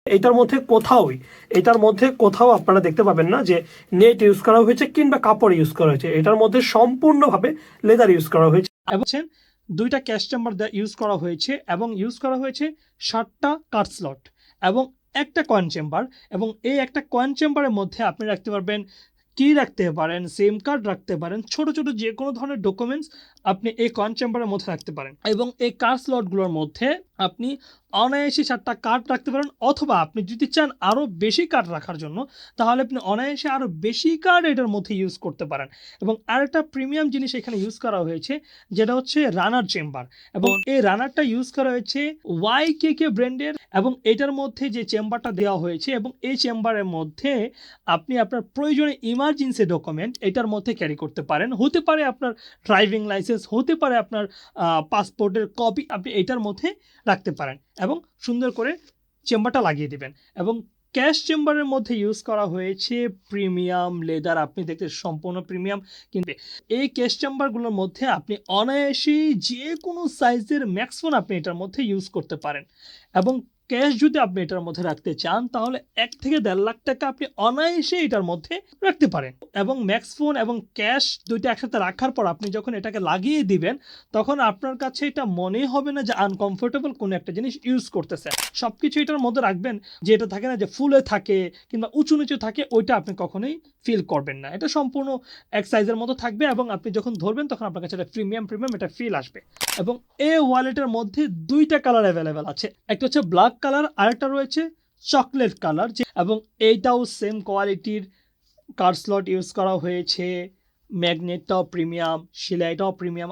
এটার মধ্যে কোথাও আপনারা দেখতে পাবেন না যে নেট ইউজ করা হয়েছে কিংবা কাপড় ইউজ করা হয়েছে। এটার মধ্যে সম্পূর্ণভাবে লেদার ইউজ করা হয়েছে এবং দুইটা ক্যাশ চেম্বার ইউজ করা হয়েছে এবং ইউজ করা হয়েছে 7টা কাট স্লট এবং একটা কয়েন চেম্বার। এবং এই একটা কয়েন চেম্বারের মধ্যে আপনি রাখতে পারবেন কি রাখতে পারেন, সিম কার্ড রাখতে পারেন, ছোট ছোট যে কোনো ধরনের ডকুমেন্টস আপনি এই কয়েন চেম্বারের মধ্যে রাখতে পারেন। এবং এই কার্ড স্লটগুলোর মধ্যে আপনি অনায়াসে 7টা কার্ড রাখতে পারেন, অথবা আপনি যদি চান আরও বেশি কার্ড রাখার জন্য তাহলে আপনি অনায়াসে আরও বেশি কার্ড এটার মধ্যে ইউজ করতে পারেন। এবং আরেকটা প্রিমিয়াম জিনিস এখানে ইউজ করা হয়েছে যেটা হচ্ছে রানার চেম্বার। এবং এই রানারটা ইউজ করা হয়েছে YKK ব্র্যান্ডের। এবং এটার মধ্যে যে চেম্বারটা দেওয়া হয়েছে এবং এই চেম্বারের মধ্যে আপনি আপনার প্রয়োজনে ইমার্জেন্সি ডকুমেন্ট এটার মধ্যে ক্যারি করতে পারেন। হতে পারে আপনার ড্রাইভিং লাইসেন্স, হতে পারে আপনার পাসপোর্টের কপি, আপনি এটার মধ্যে রাখতে পারেন এবং সুন্দর করে চেম্বারটা লাগিয়ে দিবেন। এবং ক্যাশ চেম্বারের মধ্যে ইউজ করা হয়েছে প্রিমিয়াম লেদার, আপনি দেখতে সম্পূর্ণ প্রিমিয়াম। কিন্তু এই ক্যাশ চেম্বারগুলোর মধ্যে আপনি অনায়াসেই যে কোনো সাইজের ম্যাক্সফোন আপনি এটার মধ্যে ইউজ করতে পারেন। এবং ক্যাশ যদি আপনি এটার মধ্যে রাখতে চান তাহলে 1 থেকে 1.5 লাখ টাকা আপনি অনায়াসে এটার মধ্যে রাখতে পারেন। এবং ম্যাক্সফোন এবং ক্যাশ দুইটা একসাথে রাখার পর আপনি যখন এটাকে লাগিয়ে দিবেন তখন আপনার কাছে এটা মনে হবে না যে আনকমফোর্টেবল কোনো একটা জিনিস ইউজ করতেছে। সব কিছু এটার মধ্যে রাখবেন যে এটা থাকে না যে ফুলে থাকে কিংবা উঁচু নিচু থাকে, ওইটা আপনি কখনোই ফিল করবেন না। এটা সম্পূর্ণ এক সাইজের মতো থাকবে এবং আপনি যখন ধরবেন তখন আপনার কাছে এটা প্রিমিয়াম এটা ফিল আসবে। এবং এই ওয়ালেটের মধ্যে 2টা কালার অ্যাভেলেবেল আছে, একটা হচ্ছে ব্ল্যাক কালার, আরেকটা রয়েছে চকলেট কালার। এবং এইটাও সেম কোয়ালিটির কার্ড স্লট ইউজ করা হয়েছে, ম্যাগনেটটাও প্রিমিয়াম, সেলাইটাও প্রিমিয়াম।